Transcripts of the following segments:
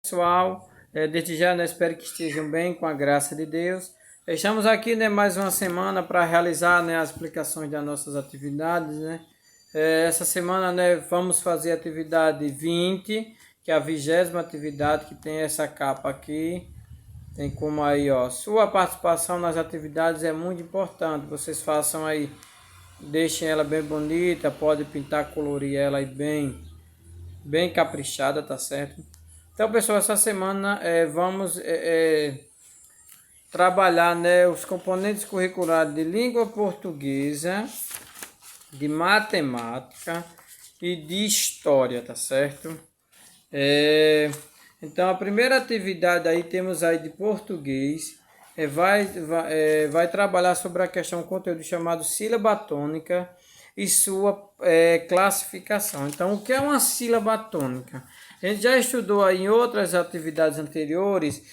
Pessoal, desde já, né, espero que estejam bem com a graça de Deus. Estamos aqui, né, mais uma semana para realizar, né, as explicações das nossas atividades, né. Essa semana, né, vamos fazer a atividade 20, que é a 20ª atividade, que tem essa capa aqui. Tem como aí, ó, sua participação nas atividades é muito importante. Vocês façam aí, deixem ela bem bonita, pode pintar, colorir ela aí bem caprichada, tá certo? Então, pessoal, essa semana vamos trabalhar, né, os componentes curriculares de língua portuguesa, de matemática e de história, tá certo? Então, a primeira atividade aí temos aí de português, vai trabalhar sobre a questão conteúdo chamado sílaba tônica e sua classificação. Então, o que é uma sílaba tônica? A gente já estudou aí em outras atividades anteriores,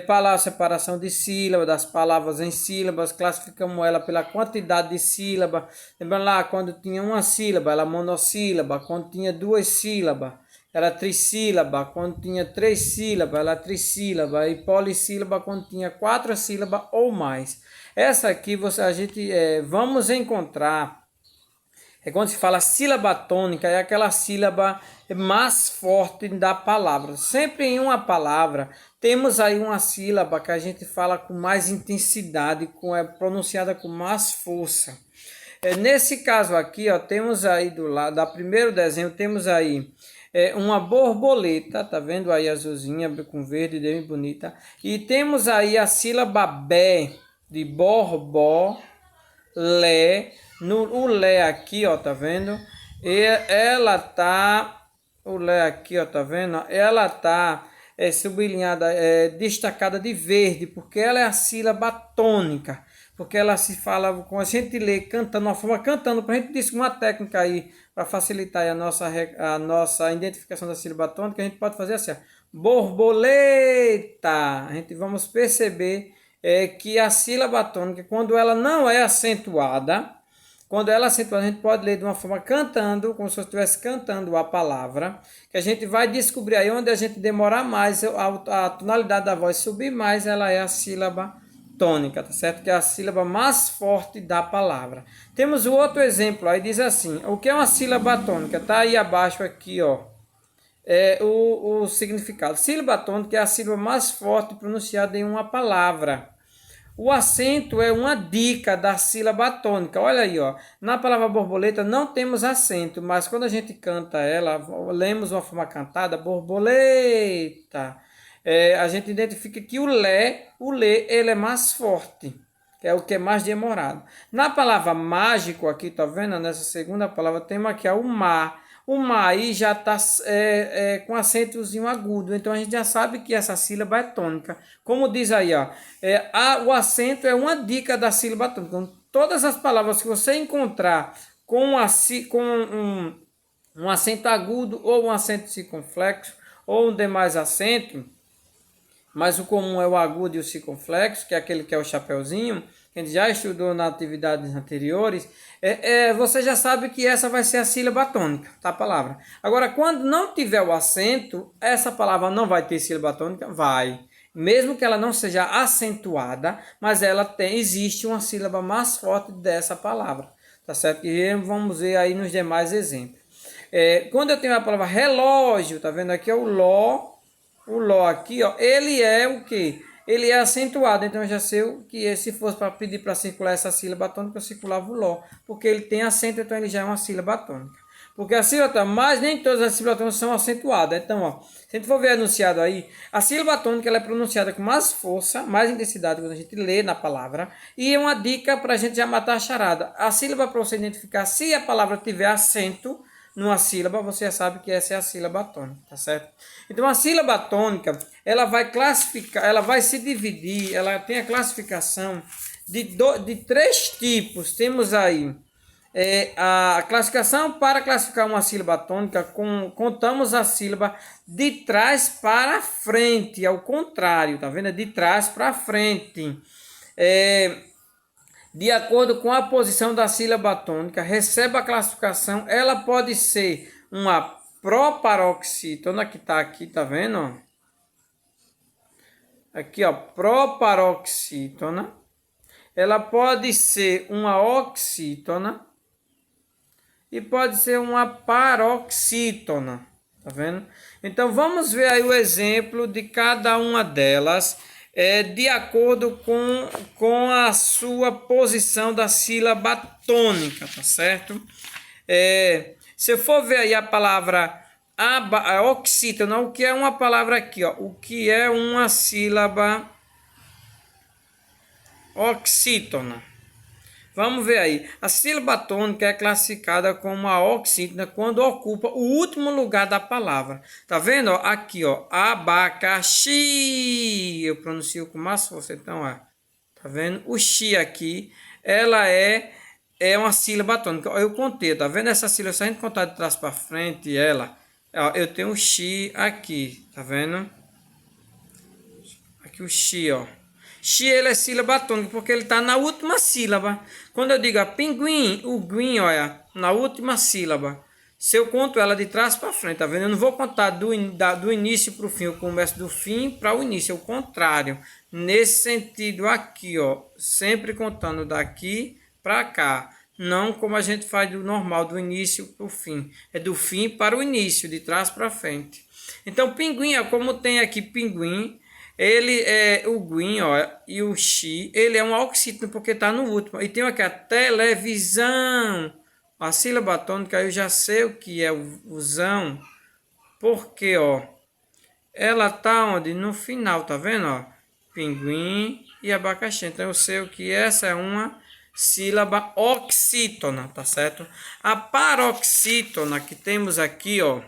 a separação de sílabas, das palavras em sílabas, classificamos ela pela quantidade de sílaba. Lembra lá, quando tinha uma sílaba, ela monossílaba, quando tinha duas sílabas, era trissílaba, quando tinha 3 sílabas, ela trissílaba, e polissílaba quando tinha 4 sílabas ou mais. Essa aqui a gente vamos encontrar, quando se fala sílaba tônica, é aquela sílaba mais forte da palavra. Sempre em uma palavra temos aí uma sílaba que a gente fala com mais intensidade, pronunciada com mais força. Nesse caso aqui, ó, temos aí do lado, da primeiro desenho, temos aí uma borboleta, tá vendo aí azulzinha com verde, bem bonita. E temos aí a sílaba bé, de borbó, lé. O lé aqui, ó, tá vendo? E ela tá, o lé aqui, ó, tá vendo? Ela tá sublinhada, destacada de verde, porque ela é a sílaba tônica. Porque ela se fala, com a gente lê cantando, uma forma cantando, para a gente dizer uma técnica aí, para facilitar aí a nossa identificação da sílaba tônica, a gente pode fazer assim, ó, borboleta. A gente vamos perceber que a sílaba tônica, quando ela não é acentuada, a gente pode ler de uma forma cantando, como se eu estivesse cantando a palavra, que a gente vai descobrir aí onde a gente demorar mais, a tonalidade da voz subir mais, ela é a sílaba tônica, tá certo? Que é a sílaba mais forte da palavra. Temos o outro exemplo, aí diz assim, o que é uma sílaba tônica? Tá aí abaixo aqui, ó, o significado. Sílaba tônica é a sílaba mais forte pronunciada em uma palavra. O acento é uma dica da sílaba tônica. Olha aí, ó. Na palavra borboleta não temos acento, mas quando a gente canta ela, lemos uma forma cantada, borboleta. A gente identifica que o lé, ele é mais forte, que é o que é mais demorado. Na palavra mágico aqui, tá vendo? Nessa segunda palavra, temos aqui o mar. O mar aí já está com acentozinho agudo, então a gente já sabe que essa sílaba é tônica. Como diz aí, ó, o acento é uma dica da sílaba tônica. Então, todas as palavras que você encontrar com um acento agudo ou um acento circunflexo ou um demais acento, mas o comum é o agudo e o circunflexo, que é aquele que é o chapeuzinho, que a gente já estudou nas atividades anteriores, você já sabe que essa vai ser a sílaba tônica, tá, a palavra. Agora, quando não tiver o acento, essa palavra não vai ter sílaba tônica? Vai. Mesmo que ela não seja acentuada, mas existe uma sílaba mais forte dessa palavra, tá certo? E vamos ver aí nos demais exemplos. Quando eu tenho a palavra relógio, tá vendo aqui é o ló aqui, ó, ele é o quê? Ele é acentuado, então eu já sei que se fosse para pedir para circular essa sílaba tônica, eu circulava o ló, porque ele tem acento, então ele já é uma sílaba tônica. Porque a sílaba tônica, mas nem todas as sílabas tônicas são acentuadas. Então, ó, se a gente for ver anunciado aí, a sílaba tônica ela é pronunciada com mais força, mais intensidade quando a gente lê na palavra. E é uma dica para a gente já matar a charada. A sílaba, para você identificar se a palavra tiver acento numa sílaba, você já sabe que essa é a sílaba tônica, tá certo? Então, a sílaba tônica, ela vai classificar, ela vai se dividir, ela tem a classificação de 3 tipos. Temos aí a classificação para classificar uma sílaba tônica, contamos a sílaba de trás para frente, ao contrário, tá vendo? De trás para frente. De acordo com a posição da sílaba tônica, recebe a classificação, ela pode ser uma proparoxítona, que está aqui, tá vendo? aqui, ó, proparoxítona. Ela pode ser uma oxítona e pode ser uma paroxítona, tá vendo? Então vamos ver aí o exemplo de cada uma delas, de acordo com a sua posição da sílaba tônica, tá certo? Se eu for ver aí a palavra a oxítona, o que é uma palavra aqui, ó, o que é uma sílaba oxítona? Vamos ver aí. A sílaba tônica é classificada como a oxítona quando ocupa o último lugar da palavra. Tá vendo? Ó, aqui, ó, abacaxi. Eu pronuncio com mais força, então, ó. Tá vendo? O xi aqui, ela é uma sílaba tônica. Eu contei, tá vendo essa sílaba? Se a gente contar de trás para frente, ela, ó, eu tenho o xi aqui, tá vendo? Aqui o xi, ó. Xi, ele é sílaba tônica porque ele está na última sílaba. Quando eu digo pinguim, o guim, olha, na última sílaba. Se eu conto ela de trás para frente, tá vendo? Eu não vou contar do início para o fim, eu começo do fim para o início, é o contrário. Nesse sentido aqui, ó, sempre contando daqui para cá. Não como a gente faz do normal, do início para o fim. É do fim para o início, de trás para frente. Então, pinguim, ó, como tem aqui pinguim, ele é o guin, ó, e o xi, ele é um oxítona porque está no último. E tem aqui a televisão. A sílaba tônica eu já sei o que é o zão, porque, ó, ela tá onde? No final, tá vendo, ó? Pinguim e abacaxi. Então eu sei o que essa é uma sílaba oxítona, tá certo? A paroxítona que temos aqui, ó,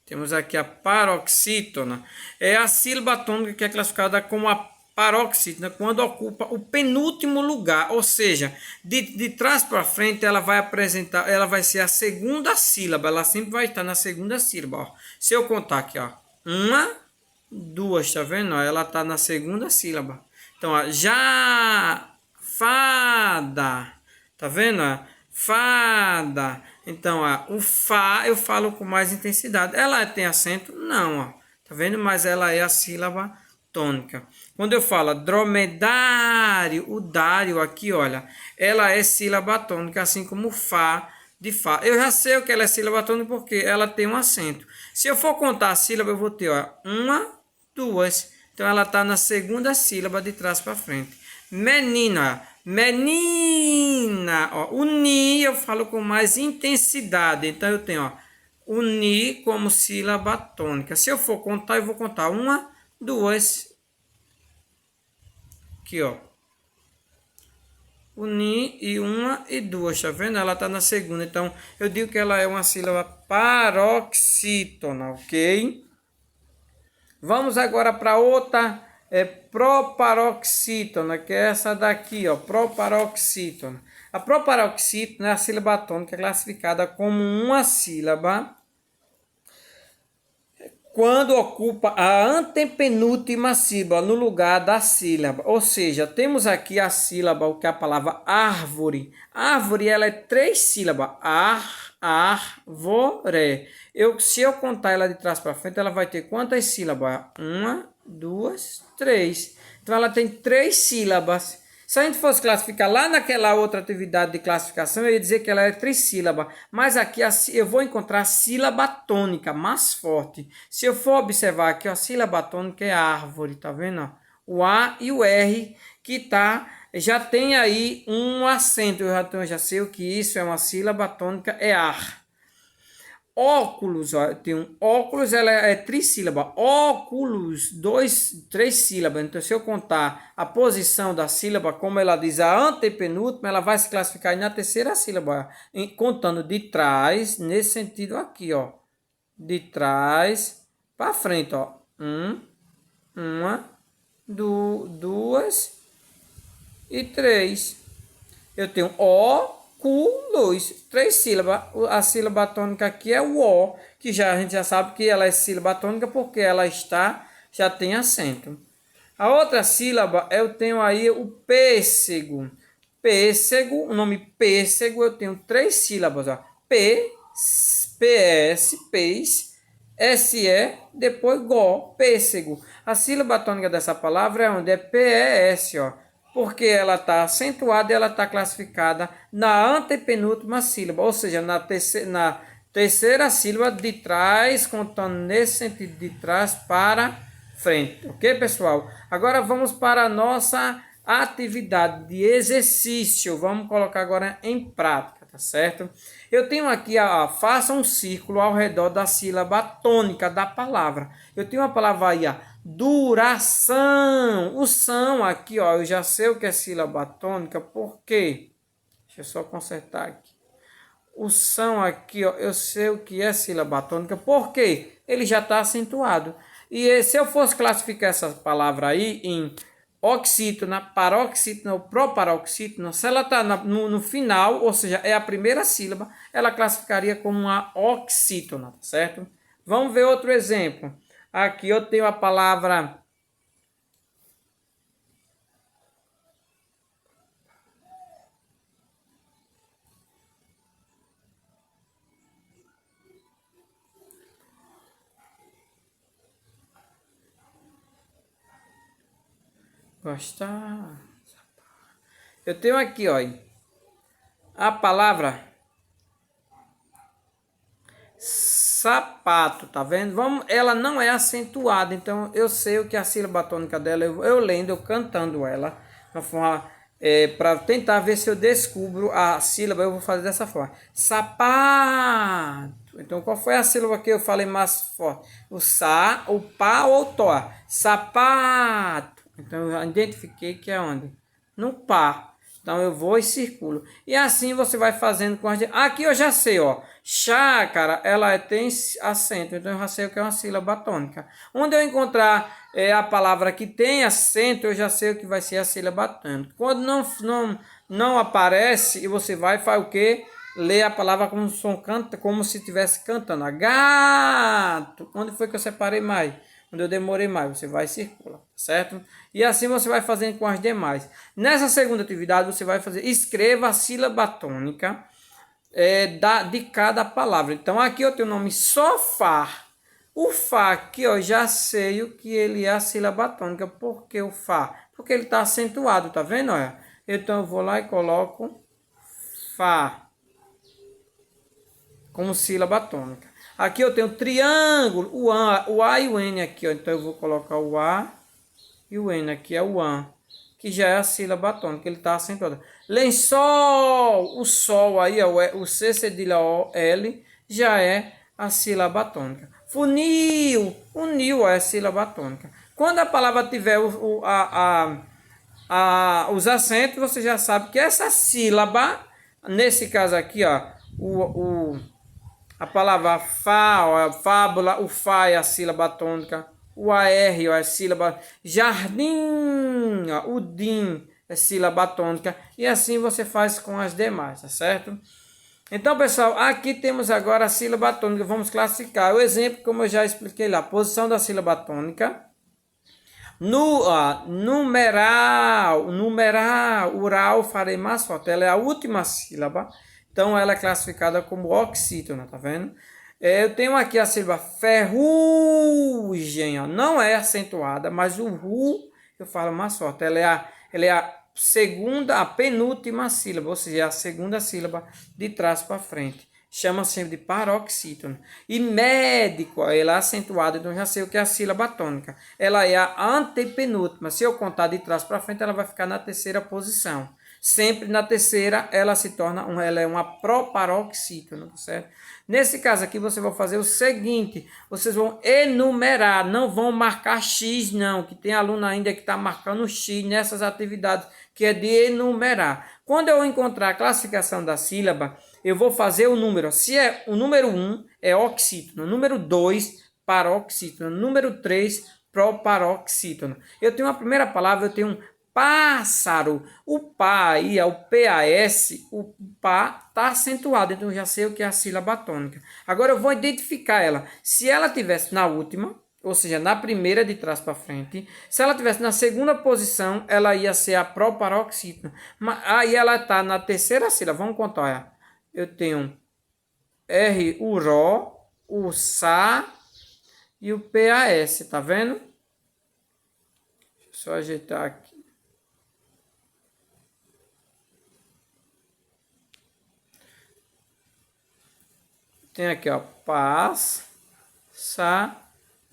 temos aqui a paroxítona. É a sílaba tônica que é classificada como a paroxítona quando ocupa o penúltimo lugar. Ou seja, de trás para frente ela vai apresentar, ela vai ser a segunda sílaba. Ela sempre vai estar na segunda sílaba. Ó. Se eu contar aqui, ó, uma, duas, tá vendo? Ela está na segunda sílaba. Então, ó, já, fada, tá vendo? Fada. Então, ó, o Fá eu falo com mais intensidade. Ela tem acento? Não, ó. Tá vendo? Mas ela é a sílaba tônica. Quando eu falo dromedário, o dário aqui, olha, ela é sílaba tônica, assim como o Fá de Fá. Eu já sei o que ela é sílaba tônica porque ela tem um acento. Se eu for contar a sílaba, eu vou ter, ó, uma, duas. Então, ela está na segunda sílaba de trás para frente. Menina, menina, ó, o ni eu falo com mais intensidade, então eu tenho, ó, o ni como sílaba tônica. Se eu for contar, eu vou contar uma, duas, aqui, ó, o ni e uma e duas, tá vendo? Ela tá na segunda, então eu digo que ela é uma sílaba paroxítona, ok? Vamos agora para outra. Proparoxítona, que é essa daqui, ó, proparoxítona. A proparoxítona é a sílaba tônica classificada como uma sílaba quando ocupa a antepenúltima sílaba no lugar da sílaba. Ou seja, temos aqui a sílaba, o que é a palavra árvore. Árvore, ela é 3 sílabas. Árvore. Se eu contar ela de trás para frente, ela vai ter quantas sílabas? Uma, duas, três. Então, ela tem 3 sílabas. Se a gente fosse classificar lá naquela outra atividade de classificação, eu ia dizer que ela é trissílaba. Mas aqui eu vou encontrar a sílaba tônica mais forte. Se eu for observar aqui, ó, a sílaba tônica é árvore, tá vendo? O A e o R que tá, já tem aí um acento. Eu já sei o que isso é uma sílaba tônica, é ar. Óculos, ó, tem um óculos, ela é trissílaba. Óculos, 3 sílabas. Então, se eu contar a posição da sílaba, como ela diz, a antepenúltima, ela vai se classificar na terceira sílaba, contando de trás, nesse sentido aqui, ó. De trás para frente, ó. Uma, duas e três. Eu tenho óculos, 3 sílabas. A sílaba tônica aqui é o O, que a gente já sabe que ela é sílaba tônica porque ela já tem acento. A outra sílaba, eu tenho aí o pêssego. Pêssego, o nome pêssego, eu tenho 3 sílabas. Ó. P, PS, pês, SE, depois GO, pêssego. A sílaba tônica dessa palavra é onde? É PES, ó. Porque ela está acentuada e ela está classificada na antepenúltima sílaba, ou seja, na terceira sílaba de trás, contando nesse sentido de trás para frente. Ok, pessoal? Agora vamos para a nossa atividade de exercício. Vamos colocar agora em prática, tá certo? Eu tenho aqui, faça um círculo ao redor da sílaba tônica da palavra. Eu tenho uma palavra aí, duração. O são aqui, ó, eu já sei o que é sílaba tônica, por quê? Deixa eu só consertar aqui. O são aqui, ó, eu sei o que é sílaba tônica, porque ele já está acentuado. E se eu fosse classificar essa palavra aí em oxítona, paroxítona ou proparoxítona, se ela está no final, ou seja, é a primeira sílaba, ela classificaria como uma oxítona, tá certo? Vamos ver outro exemplo. Aqui eu tenho a palavra gostar. Eu tenho aqui, ó, a palavra sapato, tá vendo? Ela não é acentuada, então eu sei o que é a sílaba tônica dela, eu lendo, eu cantando ela, para tentar ver se eu descubro a sílaba, eu vou fazer dessa forma. Sapato. Então, qual foi a sílaba que eu falei mais forte? O sa, o pá ou o tó? Sapato. Então, eu identifiquei que é onde? No pá. Então eu vou e circulo. E assim você vai fazendo com as... Aqui eu já sei, ó. Chácara, ela tem acento. Então eu já sei o que é uma sílaba tônica. Onde eu encontrar a palavra que tem acento, eu já sei o que vai ser a sílaba tônica. Quando não aparece, e você vai faz o quê? Lê a palavra como som canta, como se estivesse cantando. Gato. Onde foi que eu separei mais? Onde eu demorei mais, você vai e circula, certo? E assim você vai fazendo com as demais. Nessa segunda atividade, você vai fazer, escreva a sílaba tônica de cada palavra. Então, aqui eu tenho o nome sofá. O Fá aqui, ó, já sei o que ele é a sílaba tônica. Por que o Fá? Porque ele está acentuado, tá vendo? Olha? Então, eu vou lá e coloco Fá como sílaba tônica. Aqui eu tenho triângulo, o A e o N aqui, ó. Então eu vou colocar o A e o N aqui é o AN, que já é a sílaba tônica, ele está acentuado. Lençol, o sol aí, ó, o C cedilha O, L, já é a sílaba tônica. Funil, o nil é a sílaba tônica. Quando a palavra tiver os acentos, você já sabe que essa sílaba, nesse caso aqui, ó, a palavra Fá, ó, a fábula, o Fá é a sílaba tônica. O AR ó, é a sílaba. Jardim, ó, o DIM é sílaba tônica. E assim você faz com as demais, tá certo? Então, pessoal, aqui temos agora a sílaba tônica. Vamos classificar. O exemplo, como eu já expliquei lá, posição da sílaba tônica. Numeral, ural, farei mais forte. Ela é a última sílaba. Então, ela é classificada como oxítona, tá vendo? Eu tenho aqui a sílaba ferrugem, ó. Não é acentuada, mas o ru eu falo mais forte. Ela é a segunda, a penúltima sílaba, ou seja, a segunda sílaba de trás para frente. Chama-se de paroxítona. E médico, ela é acentuada, então já sei o que é a sílaba tônica. Ela é a antepenúltima. Se eu contar de trás para frente, ela vai ficar na terceira posição. Sempre na terceira, ela se torna ela é uma proparoxítona, certo? Nesse caso aqui, você vai fazer o seguinte, vocês vão enumerar, não vão marcar X não, que tem aluno ainda que está marcando X nessas atividades, que é de enumerar. Quando eu encontrar a classificação da sílaba, eu vou fazer o número. Se é o número 1, é oxítona. Número 2, paroxítona. Número 3, proparoxítona. Eu tenho a primeira palavra, eu tenho um pássaro. O pá aí é o PAS, o pá está acentuado, então eu já sei o que é a sílaba tônica. Agora eu vou identificar ela. Se ela tivesse na última, ou seja, na primeira de trás para frente, se ela tivesse na segunda posição, ela ia ser a proparoxítona. Aí ela está na terceira sílaba, vamos contar, olha. Eu tenho R, o Ró, o Sá, e o PAS, tá vendo? Deixa eu só ajeitar aqui. Tem aqui, ó, paz, sa,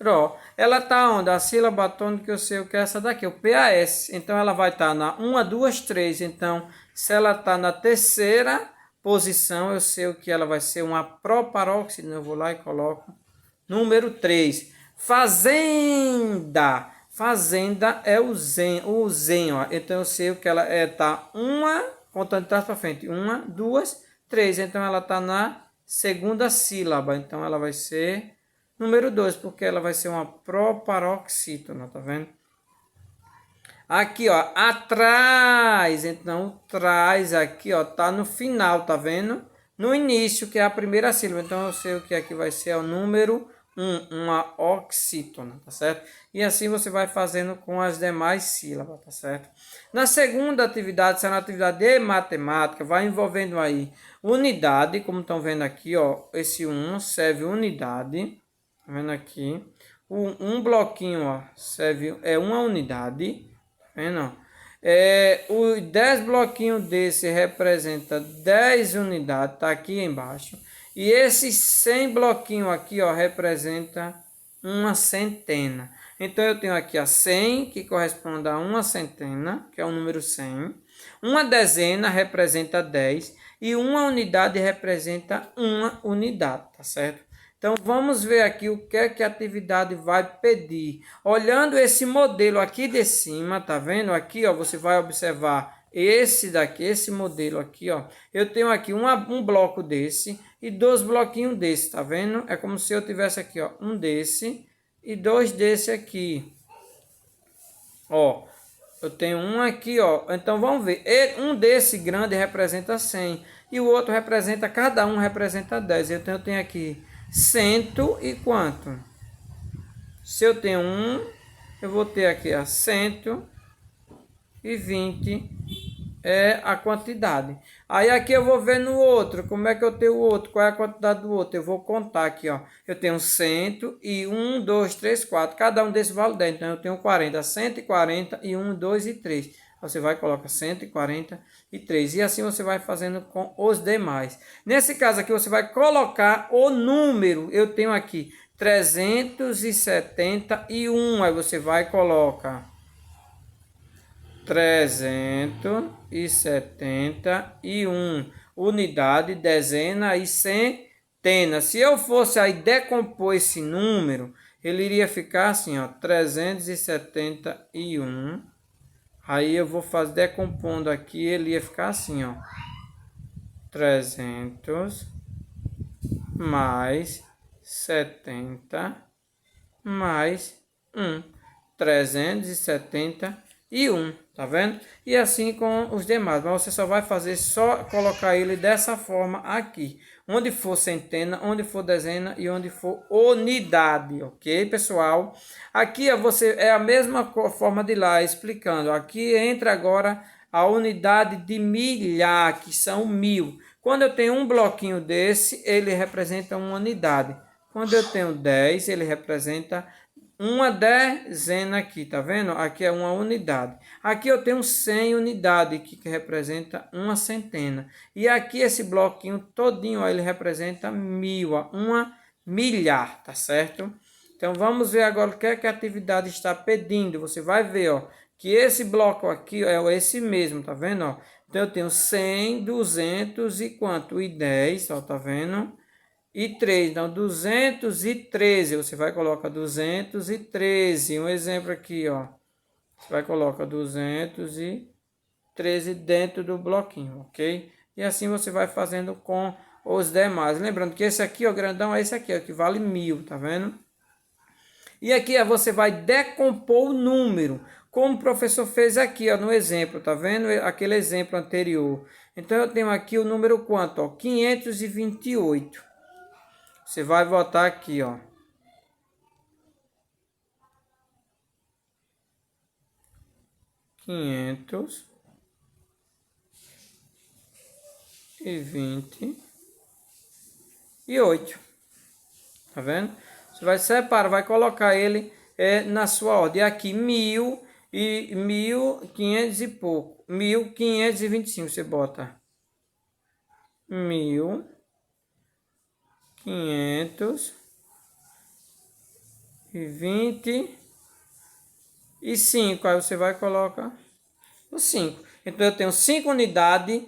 ró. Ela tá onde? A sílaba tônica, eu sei o que é essa daqui, o PAS. Então, ela vai estar na 1, 2, 3. Então, se ela tá na terceira posição, eu sei o que ela vai ser uma proparoxítona. Eu vou lá e coloco número 3. Fazenda. Fazenda é o zen, ó. Então, eu sei o que ela é, tá uma, contando de trás para frente. 1, 2, 3. Então, ela tá na segunda sílaba. Então, ela vai ser número 2, porque ela vai ser uma proparoxítona, tá vendo? Aqui, ó, atrás. Então, trás aqui, ó, tá no final, tá vendo? No início, que é a primeira sílaba. Então, eu sei o que aqui vai ser o número 1, uma oxítona, tá certo? E assim você vai fazendo com as demais sílabas, tá certo? Na segunda atividade, será uma atividade de matemática, vai envolvendo aí unidade, como estão vendo aqui, ó, esse 1 serve unidade, tá vendo aqui? Um bloquinho, ó, serve, é uma unidade, tá vendo? Os 10 bloquinhos desse representa 10 unidades, tá aqui embaixo. E esses 100 bloquinhos aqui, ó, representa uma centena. Então, eu tenho aqui a 100, que corresponde a uma centena, que é o número 100. Uma dezena representa 10. E uma unidade representa uma unidade, tá certo? Então, vamos ver aqui o que é que a atividade vai pedir. Olhando esse modelo aqui de cima, tá vendo? Aqui, ó, você vai observar esse daqui, esse modelo aqui, ó. Eu tenho aqui um bloco desse e 2 bloquinhos desse, tá vendo? É como se eu tivesse aqui, ó, um desse e 2 desse aqui. Ó, eu tenho um aqui, ó. Então, vamos ver. Um desse grande representa 100 e o outro representa, cada um representa 10. Então, eu tenho aqui 100 e quanto? Se eu tenho um, eu vou ter aqui a 120 é a quantidade. Aí aqui eu vou ver no outro, como é que eu tenho o outro, qual é a quantidade do outro. Eu vou contar aqui, ó. Eu tenho 100 e 1, 2, 3, 4. Cada um desses vale 10, então eu tenho 40. 140 e 1, 2 e 3. Você vai colocar 143. E assim você vai fazendo com os demais. Nesse caso aqui você vai colocar o número. Eu tenho aqui 371. Aí você vai colocar 371 unidade, dezena e centena. Se eu fosse aí decompor esse número, ele iria ficar assim, ó, 371. Aí eu vou fazer decompondo aqui, ele ia ficar assim, ó, 300 mais 70 mais 1, 371, tá vendo? E assim com os demais, mas você só vai fazer, só colocar ele dessa forma aqui, onde for centena, onde for dezena e onde for unidade, ok, pessoal? Aqui você é a mesma forma de lá, explicando, aqui entra agora a unidade de milhar, que são 1000. Quando eu tenho um bloquinho desse, ele representa uma unidade. Quando eu tenho 10, ele representa uma dezena aqui, tá vendo? Aqui é uma unidade. Aqui eu tenho 100 unidades, que representa uma centena. E aqui esse bloquinho todinho, ó, ele representa 1000, ó, uma milhar, tá certo? Então vamos ver agora o que é que a atividade está pedindo. Você vai ver, ó, que esse bloco aqui é esse mesmo, tá vendo? Ó? Então eu tenho 100, 200 e quanto? E 10, ó, tá vendo? E 3, então 213, você vai colocar 213, um exemplo aqui, ó. Você vai colocar 213 dentro do bloquinho, ok? E assim você vai fazendo com os demais. Lembrando que esse aqui, ó, grandão, é esse aqui, ó, que vale 1000, tá vendo? E aqui ó, você vai decompor o número, como o professor fez aqui, ó, no exemplo, tá vendo? Aquele exemplo anterior. Então eu tenho aqui o número quanto, ó? 528. Você vai botar aqui, ó. 528. Tá vendo? Você vai separar, vai colocar ele na sua ordem. Aqui 1.500 e pouco. 1.525 você bota. 1.525. Aí você vai colocar o 5. Então eu tenho 5 unidades,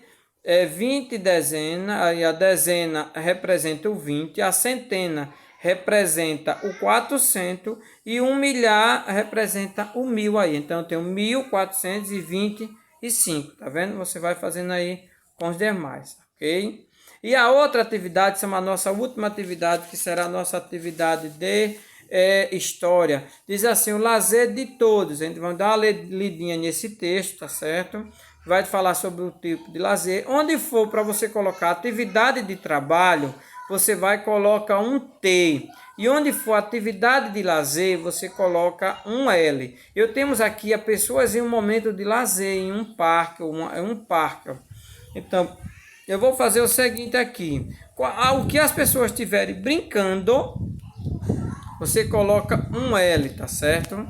20 dezenas, aí a dezena representa o 20, a centena representa o 400 e 1.000.000 representa o 1.000 aí. Então eu tenho 1.425, tá vendo? Você vai fazendo aí com os demais, ok? E a outra atividade, essa é a nossa última atividade, que será a nossa atividade de história. Diz assim: o lazer de todos. A gente vai dar uma lidinha nesse texto, tá certo? Vai falar sobre o tipo de lazer. Onde for para você colocar atividade de trabalho, você vai colocar um T. E onde for atividade de lazer, você coloca um L. Eu temos aqui a pessoas em um momento de lazer, em um parque, um parque. Então, eu vou fazer o seguinte aqui. O que as pessoas estiverem brincando, você coloca um L, tá certo?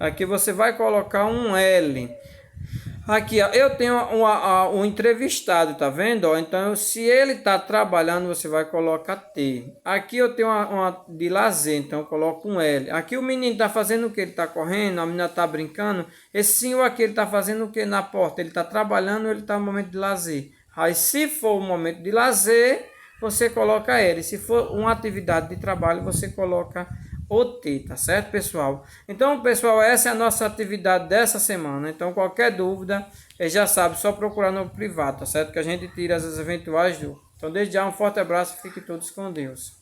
Aqui você vai colocar um L. Aqui, ó, eu tenho um entrevistado, tá vendo? Ó, então, se ele tá trabalhando, você vai colocar T. Aqui eu tenho uma de lazer, então eu coloco um L. Aqui o menino tá fazendo o que? Ele tá correndo, a menina tá brincando. Esse senhor aqui, ele tá fazendo o que na porta? Ele tá trabalhando ou ele tá no momento de lazer? Aí, se for o momento de lazer, você coloca L. Se for uma atividade de trabalho, você coloca o T, tá certo, pessoal? Então, pessoal, essa é a nossa atividade dessa semana. Então, qualquer dúvida, já sabe, só procurar no privado, tá certo? Que a gente tira as eventuais dúvidas. Então, desde já, um forte abraço e fiquem todos com Deus.